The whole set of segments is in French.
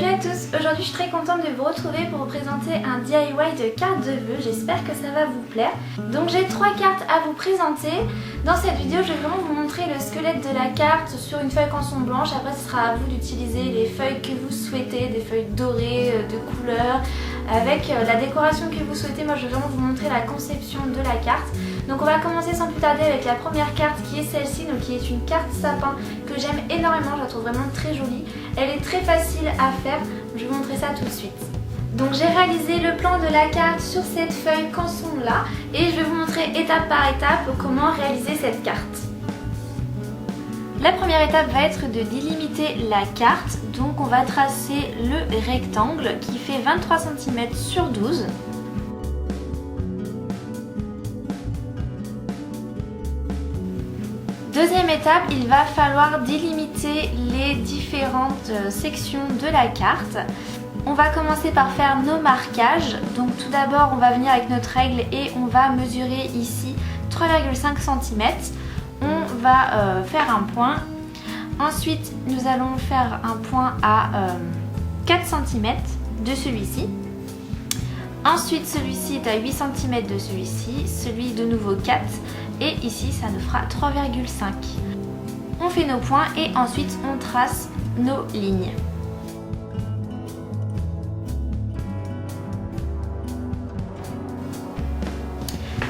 Salut à tous, aujourd'hui je suis très contente de vous retrouver pour vous présenter un DIY de cartes de vœux, j'espère que ça va vous plaire. Donc j'ai 3 cartes à vous présenter. Dans cette vidéo je vais vraiment vous montrer le squelette de la carte sur une feuille canson blanche. Après ce sera à vous d'utiliser les feuilles que vous souhaitez, des feuilles dorées, de couleurs, avec la décoration que vous souhaitez. Moi je vais vraiment vous montrer la conception de la carte. Donc on va commencer sans plus tarder avec la première carte qui est celle-ci, donc qui est une carte sapin que j'aime énormément, je la trouve vraiment très jolie. Elle est très facile à faire, je vais vous montrer ça tout de suite. Donc j'ai réalisé le plan de la carte sur cette feuille canson là et je vais vous montrer étape par étape comment réaliser cette carte. La première étape va être de délimiter la carte, donc on va tracer le rectangle qui fait 23 cm sur 12. Deuxième étape, il va falloir délimiter les différentes sections de la carte. On va commencer par faire nos marquages. Donc tout d'abord, on va venir avec notre règle et on va mesurer ici 3,5 cm. On va faire un point. Ensuite, nous allons faire un point à 4 cm de celui-ci. Ensuite, celui-ci est à 8 cm de celui-ci, celui de nouveau 4 et ici ça nous fera 3,5. On fait nos points et ensuite on trace nos lignes.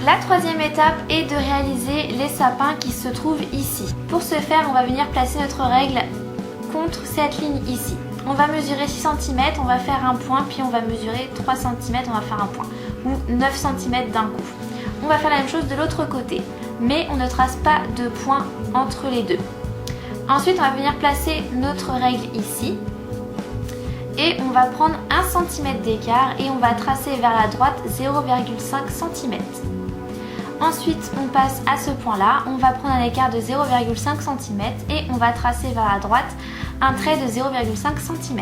La troisième étape est de réaliser les sapins qui se trouvent ici. Pour ce faire, on va venir placer notre règle contre cette ligne ici. On va mesurer 6 cm, on va faire un point, puis on va mesurer 3 cm, on va faire un point, ou 9 cm d'un coup. On va faire la même chose de l'autre côté, mais on ne trace pas de point entre les deux. Ensuite, on va venir placer notre règle ici, et on va prendre 1 cm d'écart, et on va tracer vers la droite 0,5 cm. Ensuite, on passe à ce point-là, on va prendre un écart de 0,5 cm, et on va tracer vers la droite un trait de 0,5 cm.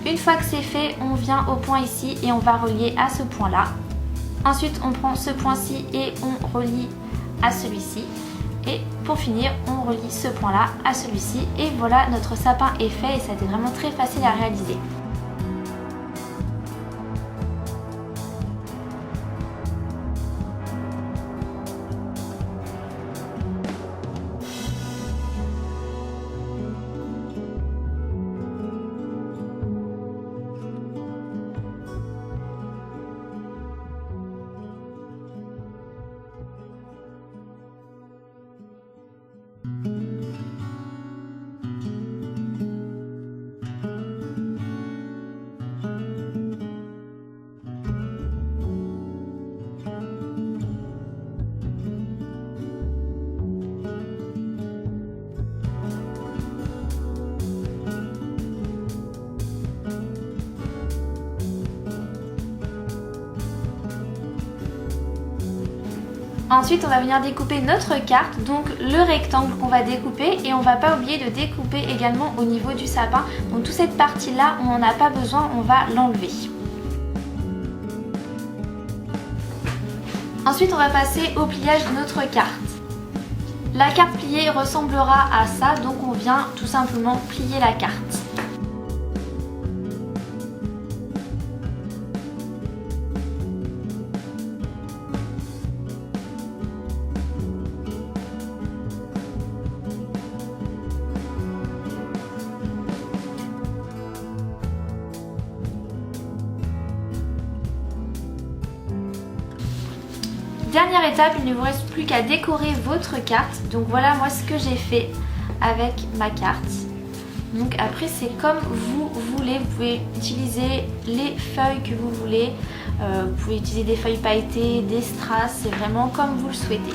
Une fois que c'est fait, on vient au point ici et on va relier à ce point-là. Ensuite, on prend ce point-ci et on relie à celui-ci. Et pour finir, on relie ce point-là à celui-ci. Et voilà, notre sapin est fait et ça a été vraiment très facile à réaliser. Ensuite, on va venir découper notre carte, donc le rectangle qu'on va découper et on va pas oublier de découper également au niveau du sapin. Donc toute cette partie-là, on n'en a pas besoin, on va l'enlever. Ensuite, on va passer au pliage de notre carte. La carte pliée ressemblera à ça, donc on vient tout simplement plier la carte. Dernière étape, il ne vous reste plus qu'à décorer votre carte. Donc voilà moi ce que j'ai fait avec ma carte. Donc après c'est comme vous voulez, vous pouvez utiliser les feuilles que vous voulez. Vous pouvez utiliser des feuilles pailletées, des strass, c'est vraiment comme vous le souhaitez.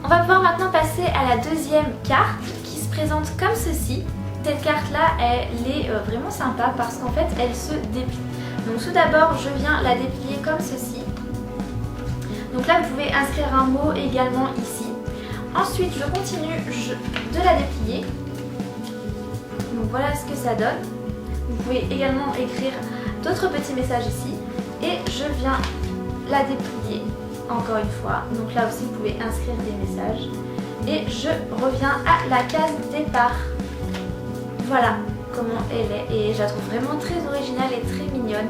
On va pouvoir maintenant passer à la deuxième carte qui se présente comme ceci. Cette carte là elle est vraiment sympa parce qu'en fait elle se déplie. Donc tout d'abord je viens la déplier comme ceci. Donc là vous pouvez inscrire un mot également ici. Ensuite je continue de la déplier. Donc voilà ce que ça donne. Vous pouvez également écrire d'autres petits messages ici. Et je viens la déplier encore une fois. Donc là aussi vous pouvez inscrire des messages. Et je reviens à la case départ. Voilà, comment elle est et je la trouve vraiment très originale et très mignonne.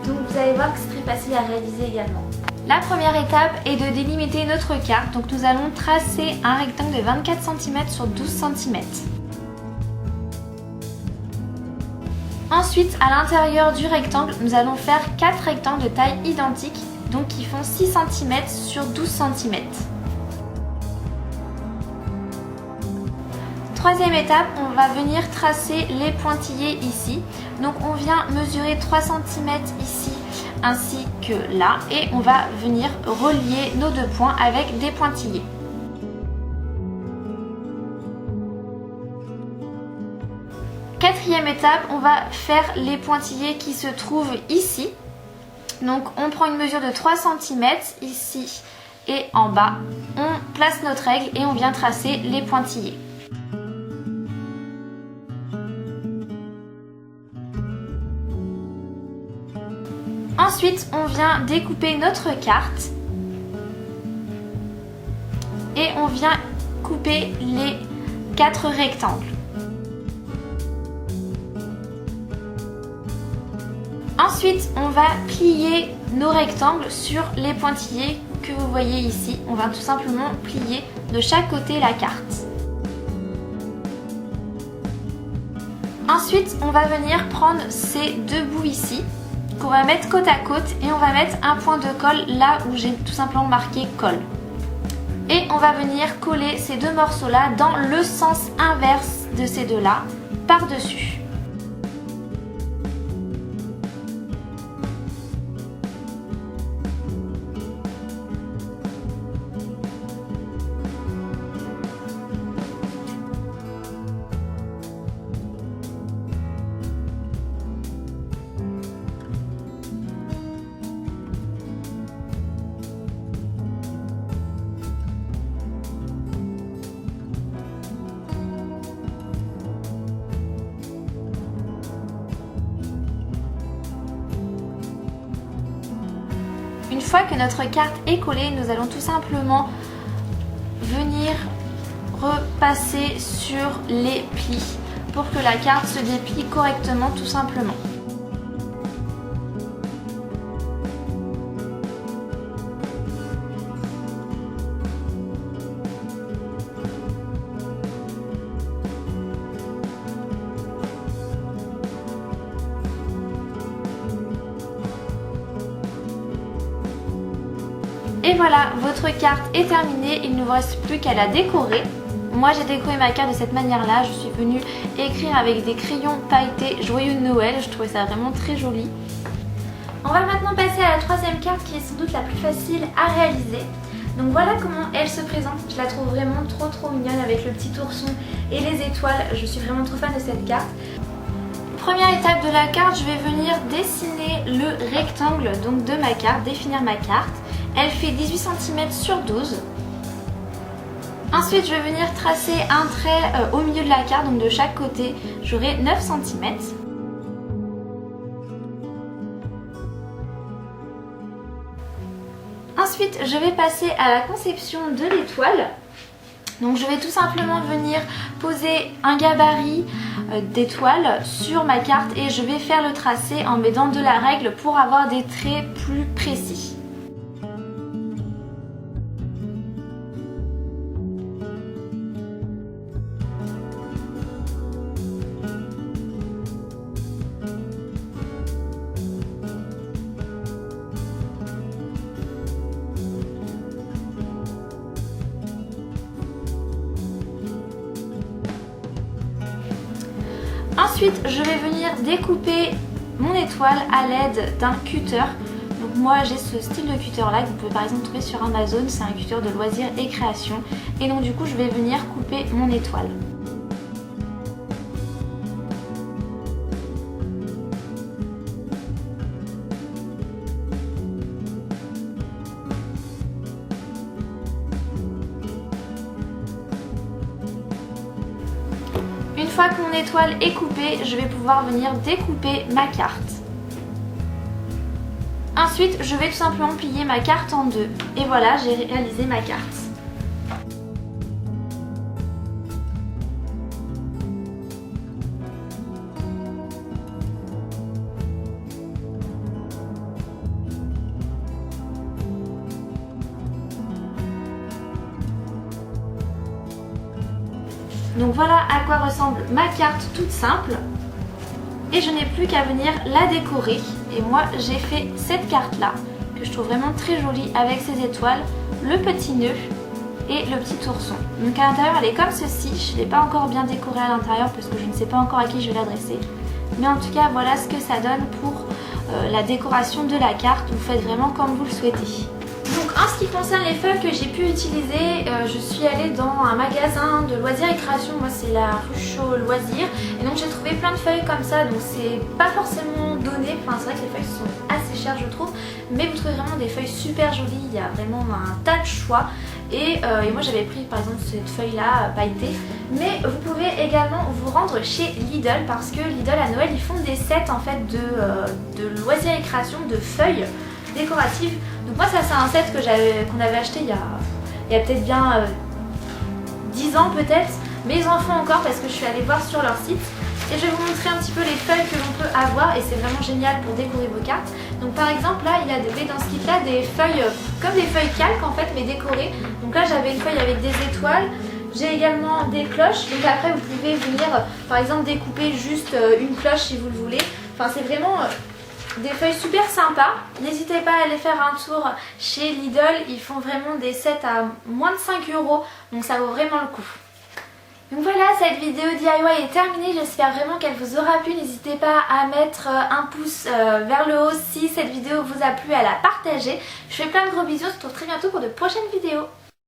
Donc vous allez voir que c'est très facile à réaliser également. La première étape est de délimiter notre carte. Donc nous allons tracer un rectangle de 24 cm sur 12 cm. Ensuite, à l'intérieur du rectangle, nous allons faire 4 rectangles de taille identique, donc qui font 6 cm sur 12 cm. Troisième étape, on va venir tracer les pointillés ici. Donc on vient mesurer 3 cm ici ainsi que là et on va venir relier nos deux points avec des pointillés. Quatrième étape, on va faire les pointillés qui se trouvent ici. Donc on prend une mesure de 3 cm ici et en bas. On place notre règle et on vient tracer les pointillés. Ensuite, on vient découper notre carte et on vient couper les 4 rectangles. Ensuite, on va plier nos rectangles sur les pointillés que vous voyez ici. On va tout simplement plier de chaque côté la carte. Ensuite, on va venir prendre ces deux bouts ici, qu'on va mettre côte à côte et on va mettre un point de colle là où j'ai tout simplement marqué colle. Et on va venir coller ces deux morceaux là dans le sens inverse de ces deux là, par-dessus. Une fois que notre carte est collée, nous allons tout simplement venir repasser sur les plis pour que la carte se déplie correctement tout simplement. Et voilà, votre carte est terminée, il ne vous reste plus qu'à la décorer. Moi j'ai décoré ma carte de cette manière-là, je suis venue écrire avec des crayons pailletés Joyeux Noël, je trouvais ça vraiment très joli. On va maintenant passer à la troisième carte qui est sans doute la plus facile à réaliser. Donc voilà comment elle se présente, je la trouve vraiment trop mignonne avec le petit ourson et les étoiles, je suis vraiment trop fan de cette carte. Première étape de la carte, je vais venir dessiner le rectangle donc de ma carte, définir ma carte. Elle fait 18 cm sur 12. Ensuite, je vais venir tracer un trait au milieu de la carte, donc de chaque côté, j'aurai 9 cm. Ensuite, je vais passer à la conception de l'étoile. Donc je vais tout simplement venir poser un gabarit d'étoiles sur ma carte et je vais faire le tracé en mettant de la règle pour avoir des traits plus précis. Ensuite, je vais venir découper mon étoile à l'aide d'un cutter. Donc moi j'ai ce style de cutter là que vous pouvez par exemple trouver sur Amazon, c'est un cutter de loisirs et création. Et donc du coup je vais venir couper mon étoile. Une fois que mon étoile est coupée, je vais pouvoir venir découper ma carte. Ensuite, je vais tout simplement plier ma carte en deux. Et voilà, j'ai réalisé ma carte. Donc voilà à quoi ressemble ma carte toute simple. Et je n'ai plus qu'à venir la décorer. Et moi j'ai fait cette carte là, que je trouve vraiment très jolie avec ses étoiles, le petit nœud et le petit ourson. Donc à l'intérieur elle est comme ceci. Je ne l'ai pas encore bien décorée à l'intérieur parce que je ne sais pas encore à qui je vais l'adresser. Mais en tout cas voilà ce que ça donne pour la décoration de la carte. Vous faites vraiment comme vous le souhaitez. Donc en ce qui concerne les feuilles que j'ai pu utiliser, je suis allée dans un magasin de loisirs et création, moi c'est la Ruchot Loisirs, et donc j'ai trouvé plein de feuilles comme ça, donc c'est pas forcément donné, enfin c'est vrai que les feuilles sont assez chères je trouve, mais vous trouvez vraiment des feuilles super jolies, il y a vraiment un tas de choix, et moi j'avais pris par exemple cette feuille là pailletée, mais vous pouvez également vous rendre chez Lidl, parce que Lidl à Noël ils font des sets en fait de loisirs et création, de feuilles décoratives. Donc moi ça c'est un set qu'on avait acheté il y a peut-être bien 10 ans peut-être, mais ils en font encore parce que je suis allée voir sur leur site. Et je vais vous montrer un petit peu les feuilles que l'on peut avoir et c'est vraiment génial pour décorer vos cartes. Donc par exemple là il y avait dans ce kit là des feuilles comme des feuilles calques en fait mais décorées. Donc là j'avais une feuille avec des étoiles. J'ai également des cloches, donc après vous pouvez venir par exemple découper juste une cloche si vous le voulez. Enfin c'est vraiment des feuilles super sympas. N'hésitez pas à aller faire un tour chez Lidl, ils font vraiment des sets à moins de 5 €, donc ça vaut vraiment le coup. Donc voilà, cette vidéo DIY est terminée, j'espère vraiment qu'elle vous aura plu. N'hésitez pas à mettre un pouce vers le haut si cette vidéo vous a plu, à la partager. Je fais plein de gros bisous, on se retrouve très bientôt pour de prochaines vidéos.